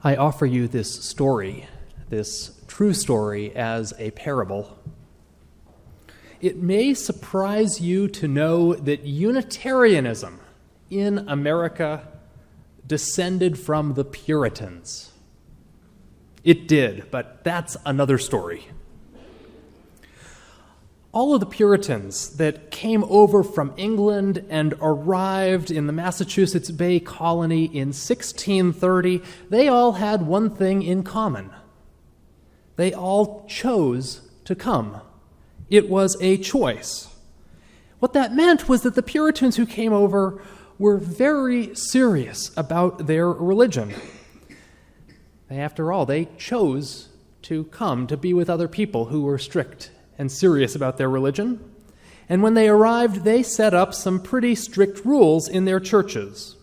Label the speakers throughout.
Speaker 1: I offer you this story, this true story, as a parable. It may surprise you to know that Unitarianism in America descended from the Puritans. It did, but that's another story. All of the Puritans that came over from England and arrived in the Massachusetts Bay Colony in 1630, they all had one thing in common. They all chose to come. It was a choice. What that meant was that the Puritans who came over were very serious about their religion. After all, they chose to come to be with other people who were strict and serious about their religion. And when they arrived, they set up some pretty strict rules in their churches.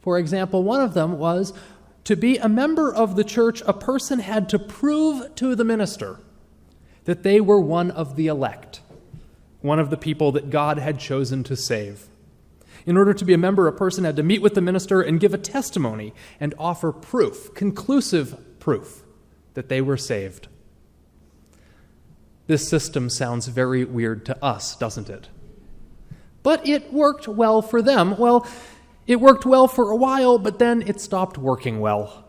Speaker 1: For example, one of them was to be a member of the church, a person had to prove to the minister that they were one of the elect, one of the people that God had chosen to save. In order to be a member, a person had to meet with the minister and give a testimony and offer proof, conclusive proof, that they were saved. This system sounds very weird to us, doesn't it? But it worked well for them. Well, it worked well for a while, but then it stopped working well.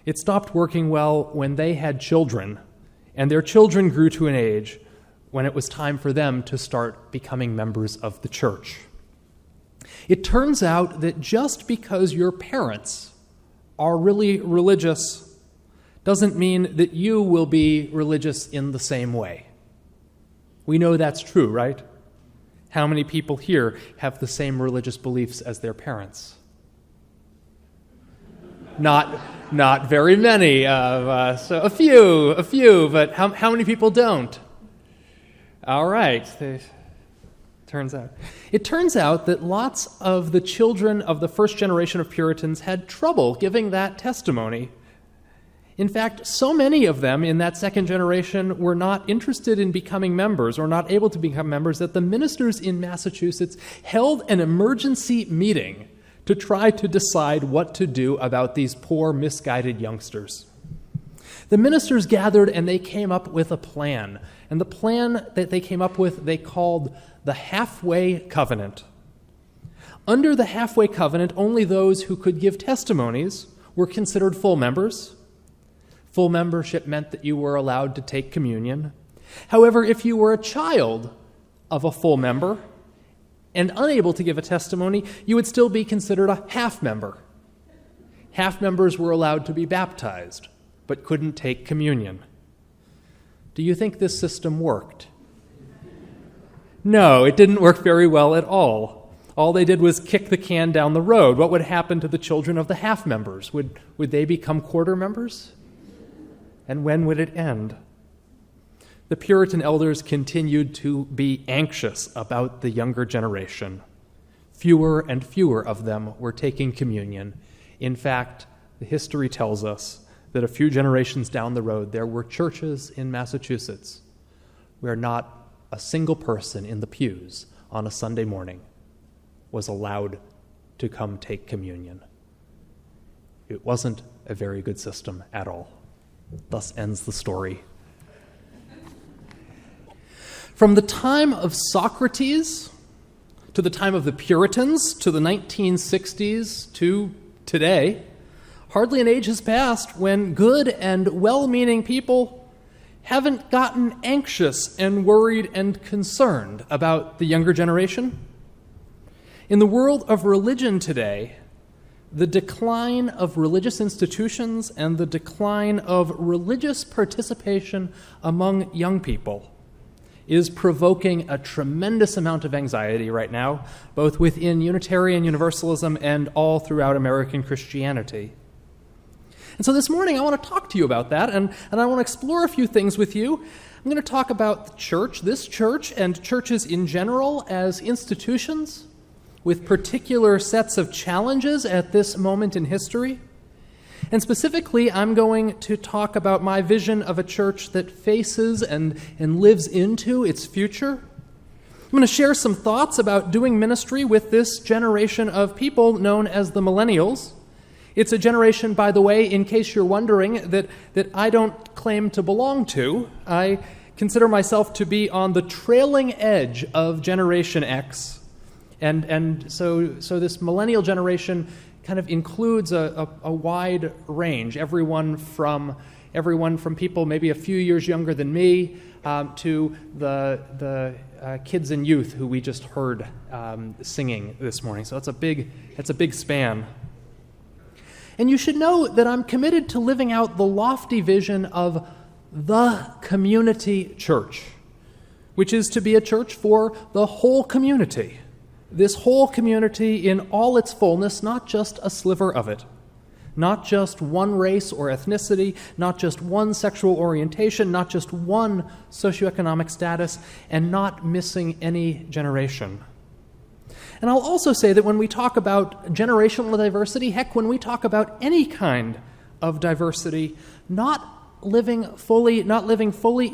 Speaker 1: It stopped working well when they had children, and their children grew to an age when it was time for them to start becoming members of the church. It turns out that just because your parents are really religious doesn't mean that you will be religious in the same way. We know that's true, right? How many people here have the same religious beliefs as their parents? Not very many. So a few, but how many people don't? All right. It turns out that lots of the children of the first generation of Puritans had trouble giving that testimony. In fact, so many of them in that second generation were not interested in becoming members or not able to become members that the ministers in Massachusetts held an emergency meeting to try to decide what to do about these poor, misguided youngsters. The ministers gathered and they came up with a plan. And the plan that they came up with, they called the Halfway Covenant. Under the Halfway Covenant, only those who could give testimonies were considered full members. Full membership meant that you were allowed to take communion. However, if you were a child of a full member and unable to give a testimony, you would still be considered a half member. Half members were allowed to be baptized, but couldn't take communion. Do you think this system worked? No, it didn't work very well at all. All they did was kick the can down the road. What would happen to the children of the half members? Would they become quarter members? And when would it end? The Puritan elders continued to be anxious about the younger generation. Fewer and fewer of them were taking communion. In fact, the history tells us that a few generations down the road, there were churches in Massachusetts where not a single person in the pews on a Sunday morning was allowed to come take communion. It wasn't a very good system at all. Thus ends the story. From the time of Socrates to the time of the Puritans to the 1960s to today, hardly an age has passed when good and well-meaning people haven't gotten anxious and worried and concerned about the younger generation. In the world of religion today, the decline of religious institutions and the decline of religious participation among young people is provoking a tremendous amount of anxiety right now, both within Unitarian Universalism and all throughout American Christianity. And so this morning I want to talk to you about that, and I want to explore a few things with you. I'm going to talk about the church, this church, and churches in general as institutions with particular sets of challenges at this moment in history. And specifically, I'm going to talk about my vision of a church that faces and lives into its future. I'm going to share some thoughts about doing ministry with this generation of people known as the millennials It's a generation, by the way, in case you're wondering, that I don't claim to belong to. I consider myself to be on the trailing edge of Generation X. And so this millennial generation kind of includes a wide range, everyone from people maybe a few years younger than me to the kids and youth who we just heard singing this morning. So that's a big span. And you should know that I'm committed to living out the lofty vision of the community church, which is to be a church for the whole community. This whole community in all its fullness, not just a sliver of it. Not just one race or ethnicity, not just one sexual orientation, not just one socioeconomic status, and not missing any generation. And I'll also say that when we talk about generational diversity, heck, when we talk about any kind of diversity, not living fully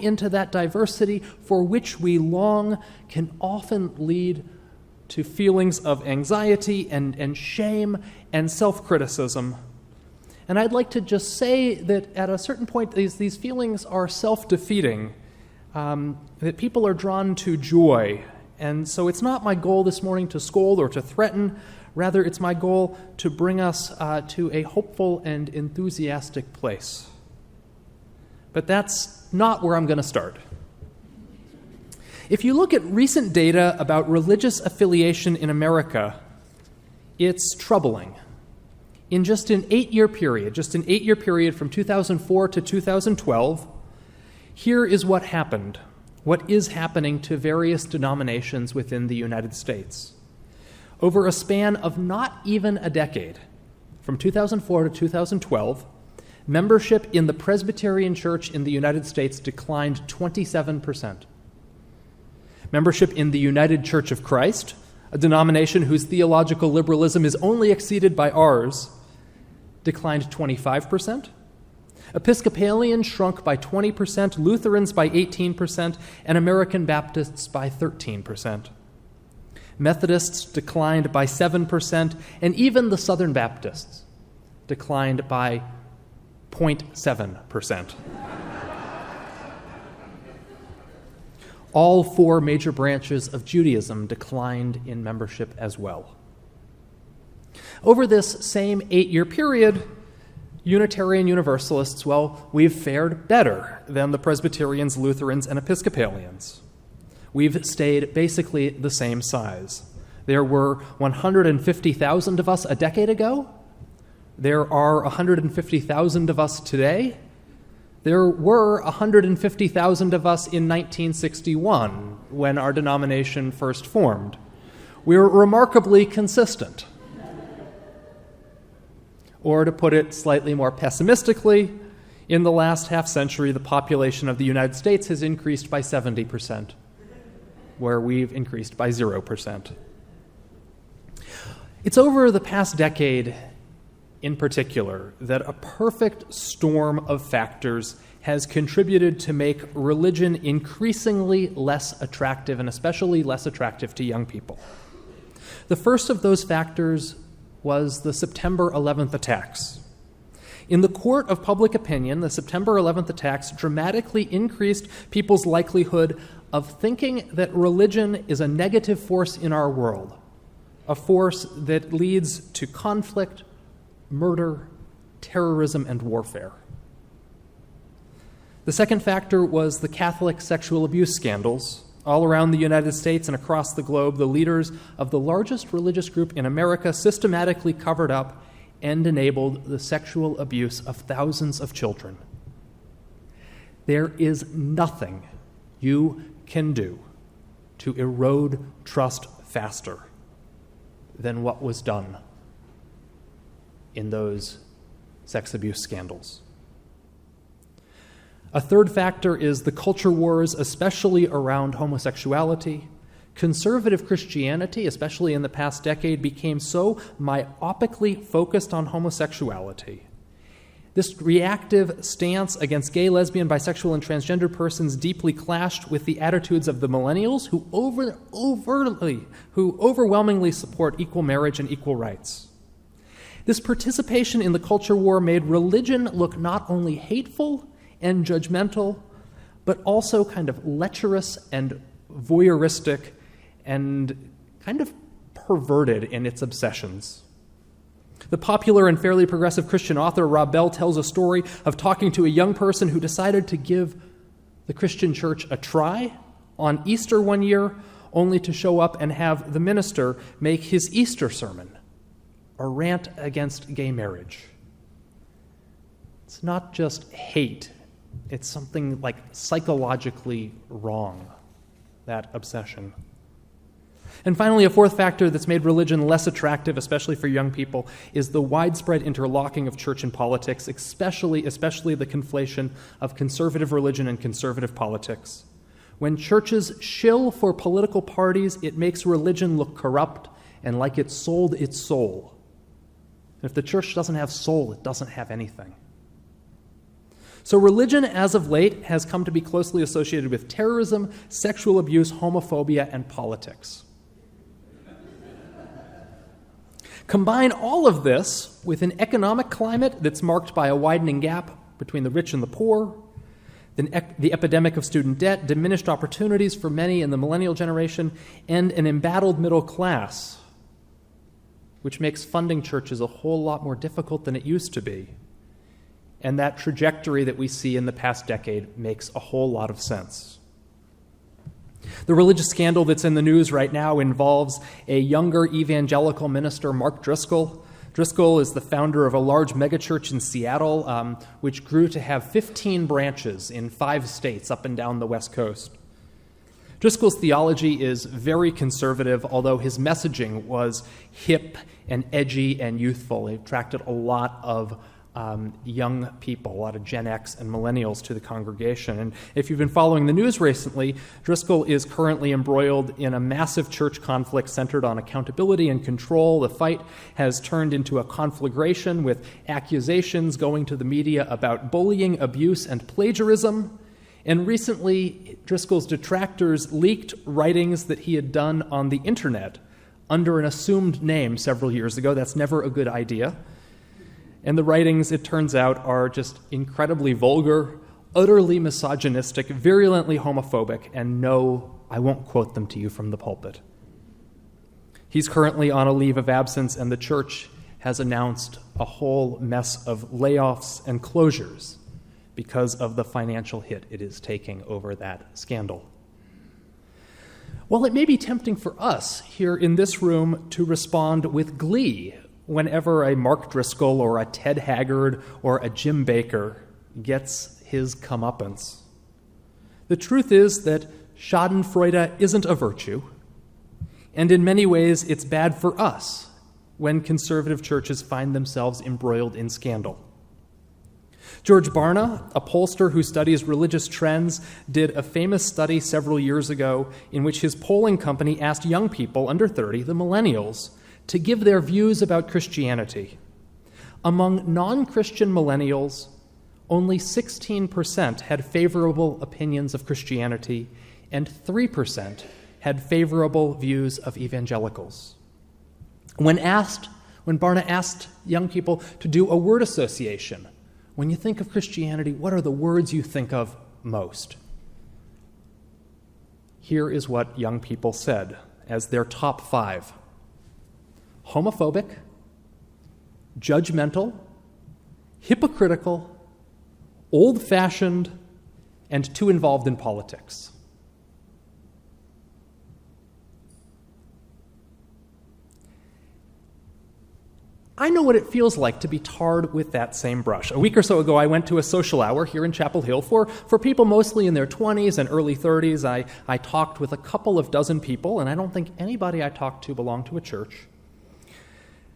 Speaker 1: into that diversity for which we long can often lead to feelings of anxiety and shame and self-criticism. And I'd like to just say that at a certain point, these feelings are self-defeating, that people are drawn to joy. And so it's not my goal this morning to scold or to threaten. Rather, it's my goal to bring us to a hopeful and enthusiastic place. But that's not where I'm going to start. If you look at recent data about religious affiliation in America, it's troubling. In just an 8-year period from 2004 to 2012, here is what happened, what is happening to various denominations within the United States. Over a span of not even a decade, from 2004 to 2012, membership in the Presbyterian Church in the United States declined 27%. Membership in the United Church of Christ, a denomination whose theological liberalism is only exceeded by ours, declined 25%. Episcopalians shrunk by 20%, Lutherans by 18%, and American Baptists by 13%. Methodists declined by 7%, and even the Southern Baptists declined by 0.7%. All 4 major branches of Judaism declined in membership as well. Over this same 8-year period, Unitarian Universalists, well, we've fared better than the Presbyterians, Lutherans, and Episcopalians. We've stayed basically the same size. There were 150,000 of us a decade ago. There are 150,000 of us today. There were 150,000 of us in 1961 when our denomination first formed. We're remarkably consistent. Or to put it slightly more pessimistically, in the last half century, the population of the United States has increased by 70%, where we've increased by 0%. It's over the past decade, in particular, that a perfect storm of factors has contributed to make religion increasingly less attractive, and especially less attractive to young people. The first of those factors was the September 11th attacks. In the court of public opinion, the September 11th attacks dramatically increased people's likelihood of thinking that religion is a negative force in our world, a force that leads to conflict, murder, terrorism, and warfare. The second factor was the Catholic sexual abuse scandals. All around the United States and across the globe, the leaders of the largest religious group in America systematically covered up and enabled the sexual abuse of thousands of children. There is nothing you can do to erode trust faster than what was done in those sex abuse scandals. A third factor is the culture wars, especially around homosexuality. Conservative Christianity, especially in the past decade, became so myopically focused on homosexuality. This reactive stance against gay, lesbian, bisexual, and transgender persons deeply clashed with the attitudes of the millennials, who overwhelmingly support equal marriage and equal rights. This participation in the culture war made religion look not only hateful and judgmental, but also kind of lecherous and voyeuristic and kind of perverted in its obsessions. The popular and fairly progressive Christian author Rob Bell tells a story of talking to a young person who decided to give the Christian church a try on Easter one year, only to show up and have the minister make his Easter sermon a rant against gay marriage. It's not just hate, it's something like psychologically wrong, that obsession. And finally, a fourth factor that's made religion less attractive, especially for young people, is the widespread interlocking of church and politics, especially the conflation of conservative religion and conservative politics. When churches shill for political parties, it makes religion look corrupt and like it sold its soul. If the church doesn't have soul, it doesn't have anything. So religion, as of late, has come to be closely associated with terrorism, sexual abuse, homophobia, and politics. Combine all of this with an economic climate that's marked by a widening gap between the rich and the poor, the epidemic of student debt, diminished opportunities for many in the millennial generation, and an embattled middle class, which makes funding churches a whole lot more difficult than it used to be. And that trajectory that we see in the past decade makes a whole lot of sense. The religious scandal that's in the news right now involves a younger evangelical minister, Mark Driscoll. Driscoll is the founder of a large megachurch in Seattle, which grew to have 15 branches in 5 states up and down the West Coast. Driscoll's theology is very conservative, although his messaging was hip and edgy and youthful. It attracted a lot of young people, a lot of Gen X and millennials to the congregation. And if you've been following the news recently, Driscoll is currently embroiled in a massive church conflict centered on accountability and control. The fight has turned into a conflagration with accusations going to the media about bullying, abuse, and plagiarism. And recently, Driscoll's detractors leaked writings that he had done on the internet under an assumed name several years ago. That's never a good idea. And the writings, it turns out, are just incredibly vulgar, utterly misogynistic, virulently homophobic, and no, I won't quote them to you from the pulpit. He's currently on a leave of absence, and the church has announced a whole mess of layoffs and closures because of the financial hit it is taking over that scandal. Well, it may be tempting for us here in this room to respond with glee whenever a Mark Driscoll or a Ted Haggard or a Jim Bakker gets his comeuppance. The truth is that schadenfreude isn't a virtue, and in many ways it's bad for us when conservative churches find themselves embroiled in scandal. George Barna, a pollster who studies religious trends, did a famous study several years ago in which his polling company asked young people under 30, the millennials, to give their views about Christianity. Among non-Christian millennials, only 16% had favorable opinions of Christianity, and 3% had favorable views of evangelicals. When Barna asked young people to do a word association, when you think of Christianity, what are the words you think of most? Here is what young people said as their top 5. Homophobic, judgmental, hypocritical, old-fashioned, and too involved in politics. I know what it feels like to be tarred with that same brush. A week or so ago, I went to a social hour here in Chapel Hill for people mostly in their 20s and early 30s. I talked with a couple of dozen people, and I don't think anybody I talked to belonged to a church.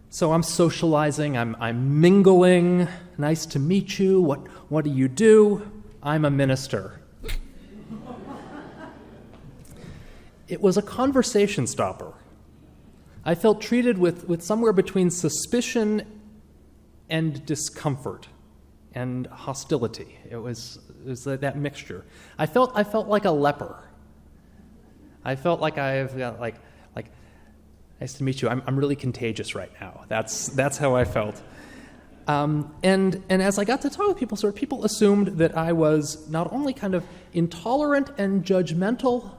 Speaker 1: So I'm socializing, I'm mingling. Nice to meet you. What do you do? I'm a minister. It was a conversation stopper. I felt treated with somewhere between suspicion and discomfort and hostility. It was that mixture. I felt like a leper. I felt like I've got Nice to meet you. I'm really contagious right now. That's how I felt. And as I got to talk with people, people assumed that I was not only kind of intolerant and judgmental,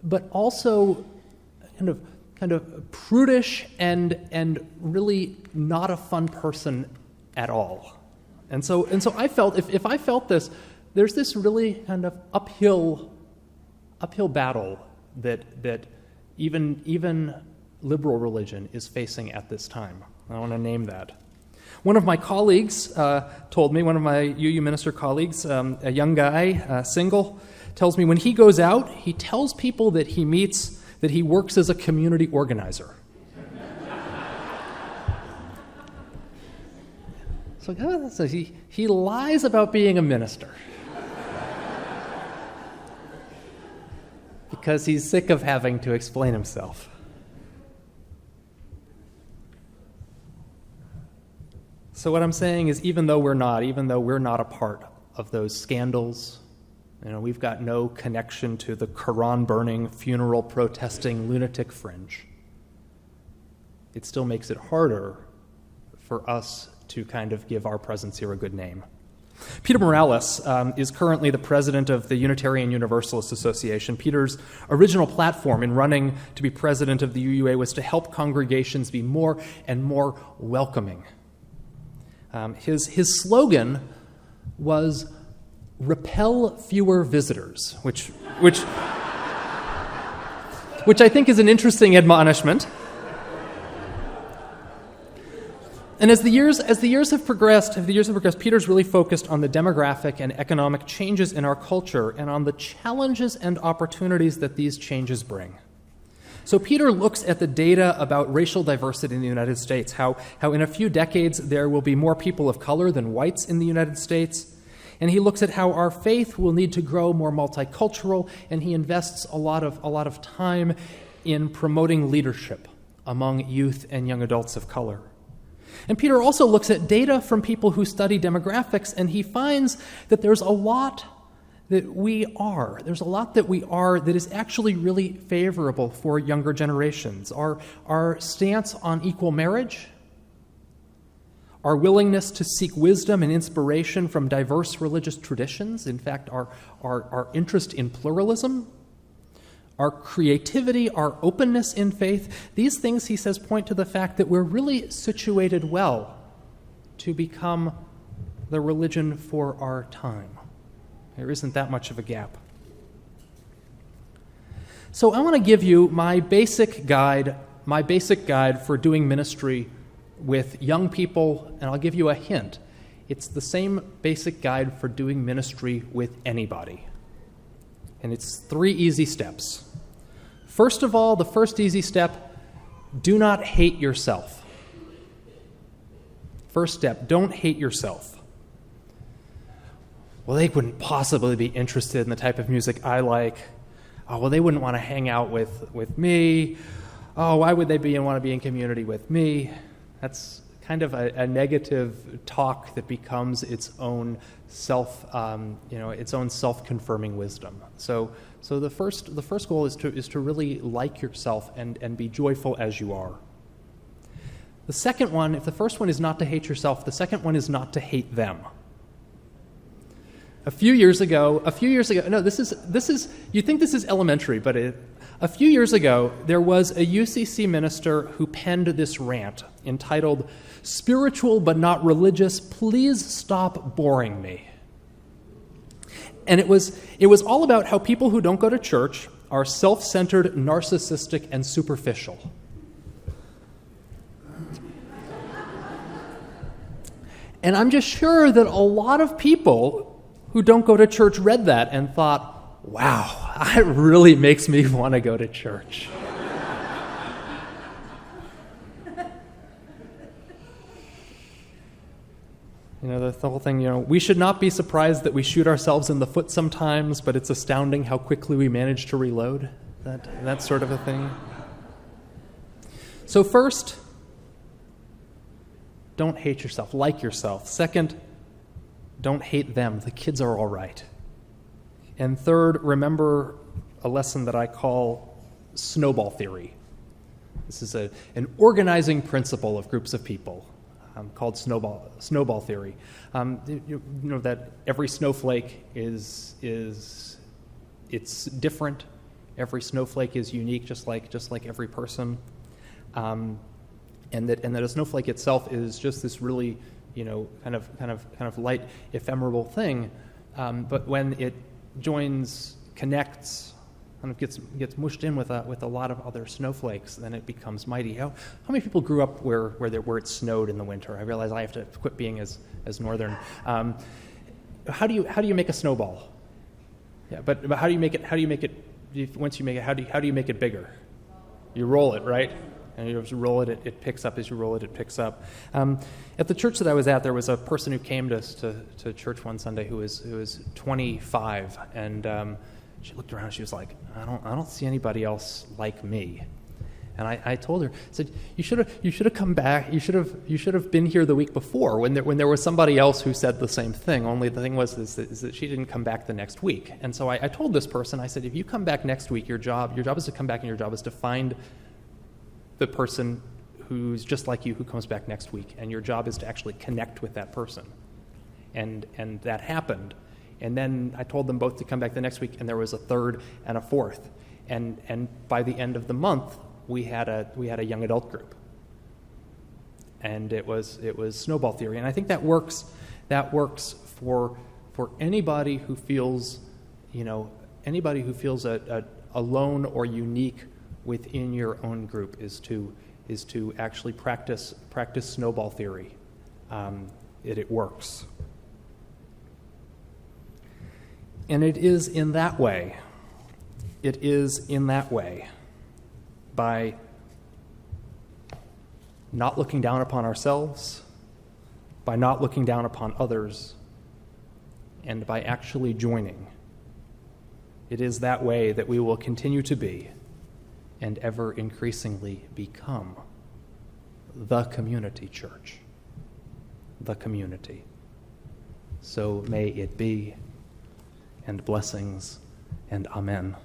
Speaker 1: but also kind of prudish and really not a fun person at all. And so I felt if I felt this, there's this really kind of uphill battle that even liberal religion is facing at this time. I want to name that. One of my colleagues told me, one of my UU minister colleagues, a young guy, single, tells me when he goes out, he tells people that he meets that he works as a community organizer. So he lies about being a minister because he's sick of having to explain himself. So what I'm saying is, even though we're not a part of those scandals, we've got no connection to the Quran-burning, funeral-protesting lunatic fringe, it still makes it harder for us to kind of give our presence here a good name. Peter Morales is currently the president of the Unitarian Universalist Association. Peter's original platform in running to be president of the UUA was to help congregations be more and more welcoming. His slogan was "Repel fewer visitors," which I think is an interesting admonishment. And as the years have progressed, Peter's really focused on the demographic and economic changes in our culture and on the challenges and opportunities that these changes bring. So Peter looks at the data about racial diversity in the United States, how in a few decades there will be more people of color than whites in the United States, and he looks at how our faith will need to grow more multicultural, and he invests a lot of time in promoting leadership among youth and young adults of color. And Peter also looks at data from people who study demographics, and he finds that there's a lot that we are that is actually really favorable for younger generations. Our stance on equal marriage, our willingness to seek wisdom and inspiration from diverse religious traditions, in fact, our interest in pluralism, our creativity, our openness in faith, these things, he says, point to the fact that we're really situated well to become the religion for our time. There isn't that much of a gap. So I want to give you my basic guide for doing ministry with young people, and I'll give you a hint. It's the same basic guide for doing ministry with anybody. And it's 3 easy steps. First of all, the first easy step, do not hate yourself. First step, don't hate yourself. Well, they wouldn't possibly be interested in the type of music I like. Oh, well, they wouldn't want to hang out with me. Oh, why would they want to be in community with me? That's kind of a negative talk that becomes its own self-confirming wisdom. So the first goal is to really like yourself and be joyful as you are. The second one, if the first one is not to hate yourself, the second one is not to hate them. A few years ago, no, this is, you think this is elementary, but a few years ago, there was a UCC minister who penned this rant entitled, "Spiritual but not religious, please stop boring me." And it was all about how people who don't go to church are self-centered, narcissistic, and superficial. And I'm just sure that a lot of people who don't go to church read that and thought, wow, it really makes me want to go to church. The whole thing, we should not be surprised that we shoot ourselves in the foot sometimes, but it's astounding how quickly we manage to reload, that sort of a thing. So first, don't hate yourself, like yourself. Second, don't hate them. The kids are all right. And third, remember a lesson that I call Snowball Theory. This is an organizing principle of groups of people called Snowball Theory. You know that every snowflake is it's different. Every snowflake is unique, just like every person, and that a snowflake itself is just this really, kind of light, ephemeral thing. But when it joins, connects, kind of gets mushed in with a lot of other snowflakes, then it becomes mighty. How many people grew up where it snowed in the winter? I realize I have to quit being as northern. How do you make a snowball? Yeah, but how do you make it? Once you make it, how do you make it bigger? You roll it, right? And you just roll it, it picks up. As you roll it, it picks up. At the church that I was at, there was a person who came to church one Sunday who was 25, and she looked around. She was like, I don't see anybody else like me. And I told her, I said, you should have come back. You should have been here the week before when there was somebody else who said the same thing. Only the thing is that she didn't come back the next week. And so I told this person, I said, if you come back next week, your job is to come back, and your job is to find the person who's just like you who comes back next week, and your job is to actually connect with that person. And that happened. And then I told them both to come back the next week, and there was a third and a fourth. And by the end of the month, we had a young adult group, and it was Snowball Theory, and I think that works for anybody who feels alone or unique within your own group is to actually practice Snowball Theory. It works, and it is in that way. By not looking down upon ourselves, by not looking down upon others, and by actually joining. It is that way that we will continue to be, and ever increasingly become, the community church. The community. So may it be, and blessings, and amen.